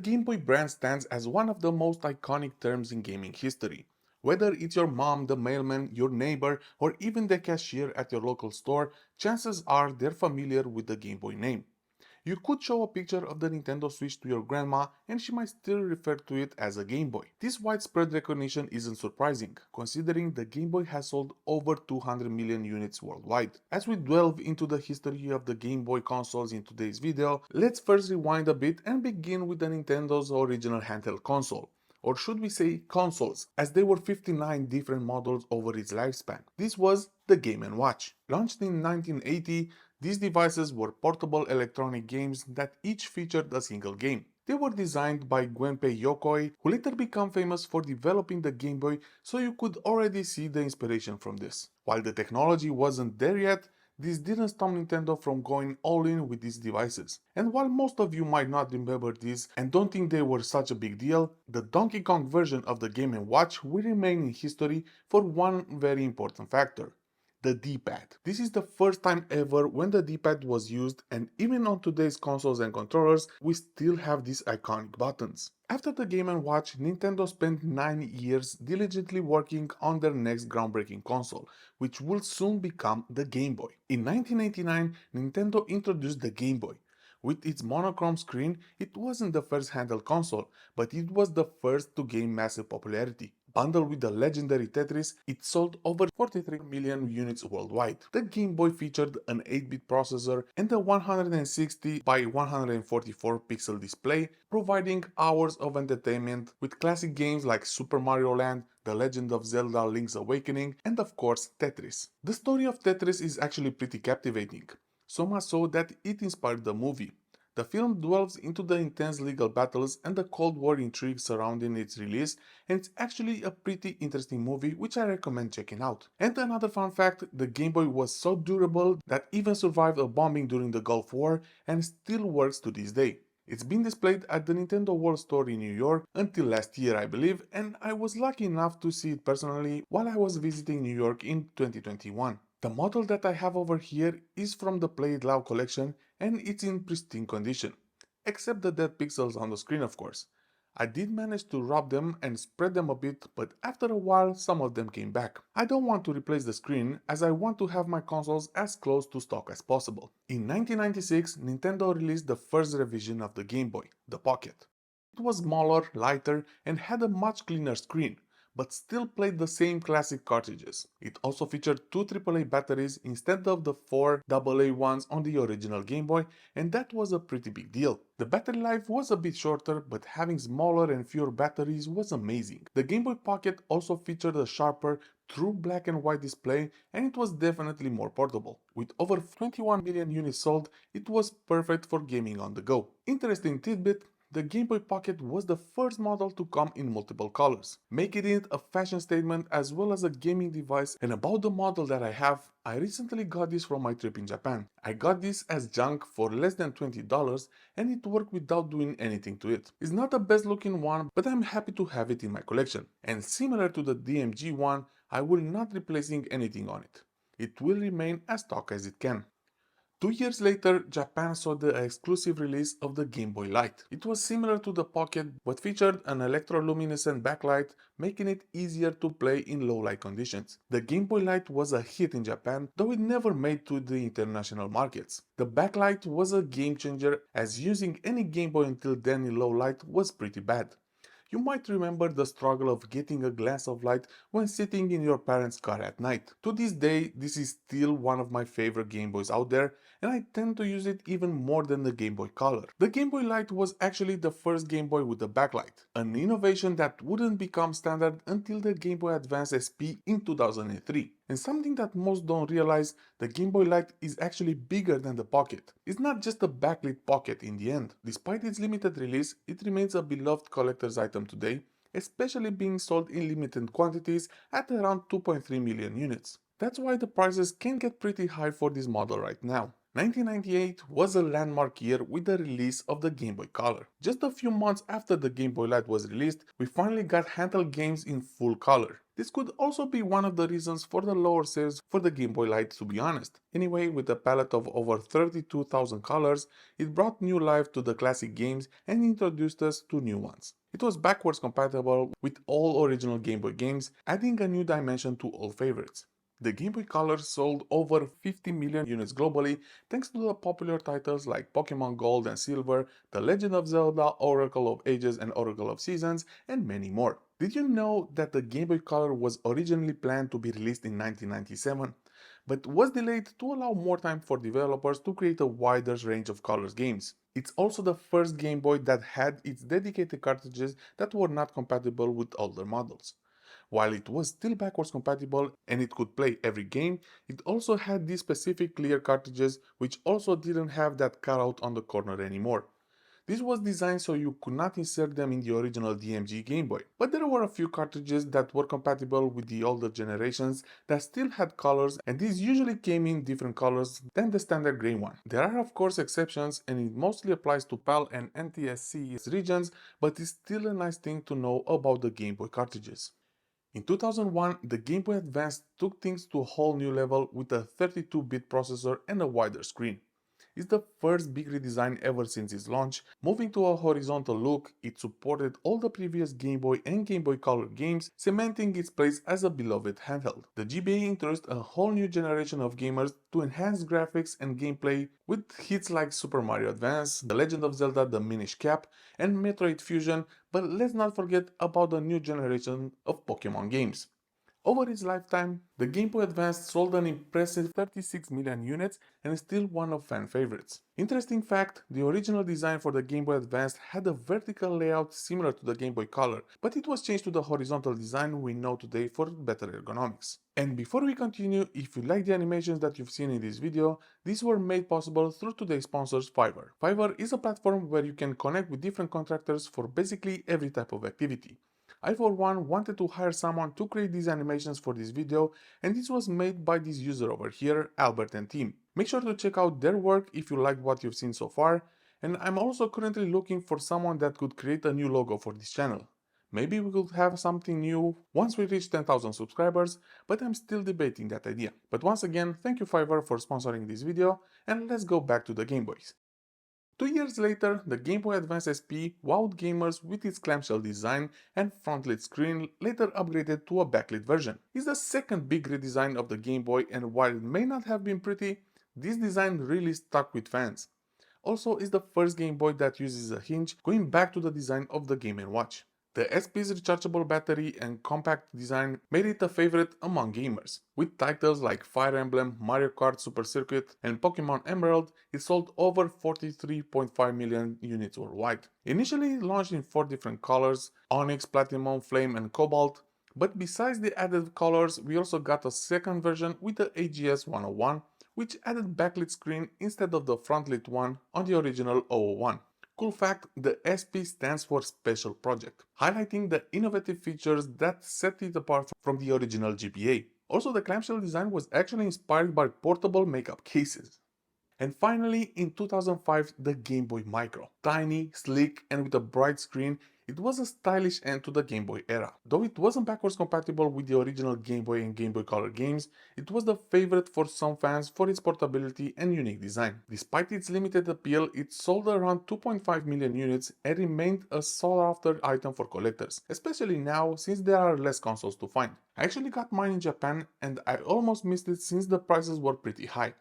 Game Boy brand stands as one of the most iconic terms in gaming history. Whether it's your mom, the mailman, your neighbor, or even the cashier at your local store, chances are they're familiar with the Game Boy name. You could show a picture of the Nintendo Switch to your grandma and she might still refer to it as a Game Boy. This widespread recognition isn't surprising, considering the Game Boy has sold over 200 million units worldwide. As we delve into the history of the Game Boy consoles in today's video, let's first rewind a bit and begin with the Nintendo's original handheld console. Or should we say consoles, as there were 59 different models over its lifespan. This was the Game & Watch. Launched in 1980, these devices were portable electronic games that each featured a single game. They were designed by Gunpei Yokoi, who later became famous for developing the Game Boy, so you could already see the inspiration from this. While the technology wasn't there yet, this didn't stop Nintendo from going all in with these devices. And while most of you might not remember this and don't think they were such a big deal, the Donkey Kong version of the Game & Watch will remain in history for one very important factor: the D-pad. This is the first time ever when the D-pad was used, and even on today's consoles and controllers, we still have these iconic buttons. After the Game & Watch, Nintendo spent 9 years diligently working on their next groundbreaking console, which would soon become the Game Boy. In 1989, Nintendo introduced the Game Boy. With its monochrome screen, it wasn't the first handheld console, but it was the first to gain massive popularity. Bundled with the legendary Tetris, it sold over 43 million units worldwide. The Game Boy featured an 8-bit processor and a 160 by 144 pixel display, providing hours of entertainment with classic games like Super Mario Land, The Legend of Zelda: Link's Awakening, and of course Tetris. The story of Tetris is actually pretty captivating, so much so that it inspired the movie. The film delves into the intense legal battles and the Cold War intrigue surrounding its release, and it's actually a pretty interesting movie which I recommend checking out. And another fun fact, the Game Boy was so durable that even survived a bombing during the Gulf War and still works to this day. It's been displayed at the Nintendo World Store in New York until last year, I believe, and I was lucky enough to see it personally while I was visiting New York in 2021. The model that I have over here is from the Play It Loud collection and it's in pristine condition, except the dead pixels on the screen, of course. I did manage to rub them and spread them a bit, but after a while some of them came back. I don't want to replace the screen as I want to have my consoles as close to stock as possible. In 1996, Nintendo released the first revision of the Game Boy, the Pocket. It was smaller, lighter, and had a much cleaner screen, but still played the same classic cartridges. It also featured 2 AAA batteries instead of the 4 AA ones on the original Game Boy, and that was a pretty big deal. The battery life was a bit shorter, but having smaller and fewer batteries was amazing. The Game Boy Pocket also featured a sharper, true black and white display, and it was definitely more portable. With over 21 million units sold, it was perfect for gaming on the go. Interesting tidbit: the Game Boy Pocket was the first model to come in multiple colors, making it a fashion statement as well as a gaming device. And about the model that I have, I recently got this from my trip in Japan. I got this as junk for less than $20 and it worked without doing anything to it. It's not the best looking one, but I'm happy to have it in my collection. And similar to the DMG one, I will not replacing anything on it. It will remain as stock as it can. 2 years later, Japan saw the exclusive release of the Game Boy Light. It was similar to the Pocket but featured an electroluminescent backlight, making it easier to play in low light conditions. The Game Boy Light was a hit in Japan, though it never made to the international markets. The backlight was a game changer, as using any Game Boy until then in low light was pretty bad. You might remember the struggle of getting a glance of light when sitting in your parents' car at night. To this day, this is still one of my favorite Game Boys out there, and I tend to use it even more than the Game Boy Color. The Game Boy Light was actually the first Game Boy with a backlight, an innovation that wouldn't become standard until the Game Boy Advance SP in 2003. And something that most don't realize, the Game Boy Light is actually bigger than the Pocket. It's not just a backlit pocket in the end. Despite its limited release, it remains a beloved collector's item today, especially being sold in limited quantities at around 2.3 million units. That's why the prices can get pretty high for this model right now. 1998 was a landmark year with the release of the Game Boy Color. Just a few months after the Game Boy Light was released, we finally got handheld games in full color. This could also be one of the reasons for the lower sales for the Game Boy Light, to be honest. Anyway, with a palette of over 32,000 colors, it brought new life to the classic games and introduced us to new ones. It was backwards compatible with all original Game Boy games, adding a new dimension to all favorites. The Game Boy Color sold over 50 million units globally thanks to the popular titles like Pokemon Gold and Silver, The Legend of Zelda, Oracle of Ages and Oracle of Seasons, and many more. Did you know that the Game Boy Color was originally planned to be released in 1997, but was delayed to allow more time for developers to create a wider range of colors games? It's also the first Game Boy that had its dedicated cartridges that were not compatible with older models. While it was still backwards compatible and it could play every game, it also had these specific clear cartridges which also didn't have that cutout on the corner anymore. This was designed so you could not insert them in the original DMG Game Boy, but there were a few cartridges that were compatible with the older generations that still had colors, and these usually came in different colors than the standard gray one. There are of course exceptions, and it mostly applies to PAL and NTSC regions, but it's still a nice thing to know about the Game Boy cartridges. In 2001, the Game Boy Advance took things to a whole new level with a 32-bit processor and a wider screen. It's the first big redesign ever since its launch. Moving to a horizontal look, it supported all the previous Game Boy and Game Boy Color games, cementing its place as a beloved handheld. The GBA introduced a whole new generation of gamers to enhance graphics and gameplay with hits like Super Mario Advance, The Legend of Zelda The Minish Cap, and Metroid Fusion, but let's not forget about the new generation of Pokemon games. Over its lifetime, the Game Boy Advance sold an impressive 36 million units and is still one of fan favorites. Interesting fact, the original design for the Game Boy Advance had a vertical layout similar to the Game Boy Color, but it was changed to the horizontal design we know today for better ergonomics. And before we continue, if you like the animations that you've seen in this video, these were made possible through today's sponsors Fiverr. Fiverr is a platform where you can connect with different contractors for basically every type of activity. I for one wanted to hire someone to create these animations for this video, and this was made by this user over here, Albert and team. Make sure to check out their work if you liked what you've seen so far, and I'm also currently looking for someone that could create a new logo for this channel. Maybe we could have something new once we reach 10,000 subscribers, but I'm still debating that idea. But once again, thank you Fiverr for sponsoring this video, and let's go back to the Game Boys. 2 years later, the Game Boy Advance SP wowed gamers with its clamshell design and front-lit screen, later upgraded to a backlit version. It's the second big redesign of the Game Boy, and while it may not have been pretty, this design really stuck with fans. Also, it's the first Game Boy that uses a hinge, going back to the design of the Game & Watch. The SP's rechargeable battery and compact design made it a favorite among gamers. With titles like Fire Emblem, Mario Kart Super Circuit, and Pokemon Emerald, it sold over 43.5 million units worldwide. Initially launched in 4 different colors, Onyx, Platinum, Flame, and Cobalt, but besides the added colors, we also got a second version with the AGS 101, which added backlit screen instead of the frontlit one on the original 001. Cool fact, the SP stands for Special Project, highlighting the innovative features that set it apart from the original GBA. Also, the clamshell design was actually inspired by portable makeup cases. And finally, in 2005, the Game Boy Micro. Tiny, sleek, and with a bright screen, it was a stylish end to the Game Boy era. Though it wasn't backwards compatible with the original Game Boy and Game Boy Color games, it was the favorite for some fans for its portability and unique design. Despite its limited appeal, it sold around 2.5 million units and remained a sought-after item for collectors, especially now since there are less consoles to find. I actually got mine in Japan and I almost missed it since the prices were pretty high.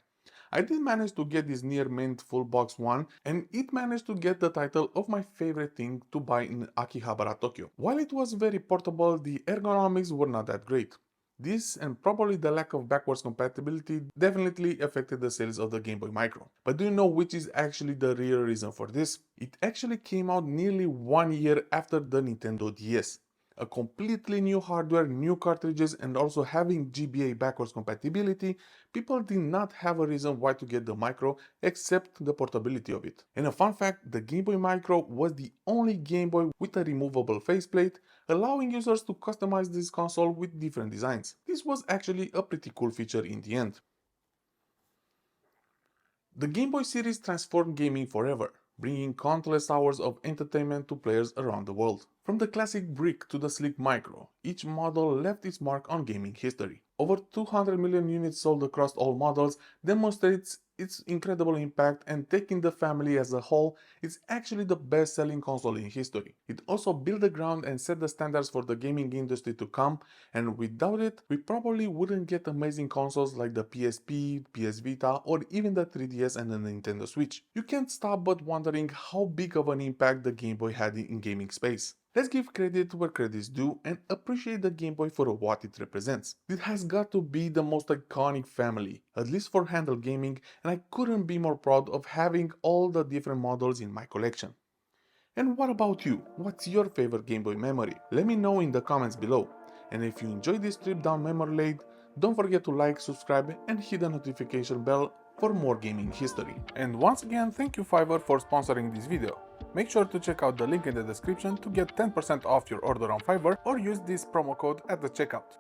I did manage to get this near mint full box one, and it managed to get the title of my favorite thing to buy in Akihabara, Tokyo. While it was very portable, the ergonomics were not that great. This and probably the lack of backwards compatibility definitely affected the sales of the Game Boy Micro. But do you know which is actually the real reason for this? It actually came out nearly 1 year after the Nintendo DS. A completely new hardware, new cartridges, and also having GBA backwards compatibility, people did not have a reason why to get the Micro except the portability of it. And a fun fact, the Game Boy Micro was the only Game Boy with a removable faceplate, allowing users to customize this console with different designs. This was actually a pretty cool feature in the end. The Game Boy series transformed gaming forever, bringing countless hours of entertainment to players around the world. From the classic brick to the sleek micro, each model left its mark on gaming history. Over 200 million units sold across all models demonstrates its incredible impact, and taking the family as a whole, it's actually the best-selling console in history. It also built the ground and set the standards for the gaming industry to come, and without it, we probably wouldn't get amazing consoles like the PSP, PS Vita, or even the 3DS and the Nintendo Switch. You can't stop but wondering how big of an impact the Game Boy had in gaming space. Let's give credit where credit's due and appreciate the Game Boy for what it represents. It has got to be the most iconic family, at least for handheld gaming, and I couldn't be more proud of having all the different models in my collection. And what about you? What's your favorite Game Boy memory? Let me know in the comments below. And if you enjoyed this trip down memory lane, don't forget to like, subscribe, and hit the notification bell for more gaming history. And once again, thank you Fiverr for sponsoring this video. Make sure to check out the link in the description to get 10% off your order on Fiverr, or use this promo code at the checkout.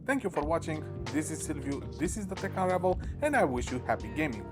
Thank you for watching, this is Silvio, this is the Tech Unravel, and I wish you happy gaming.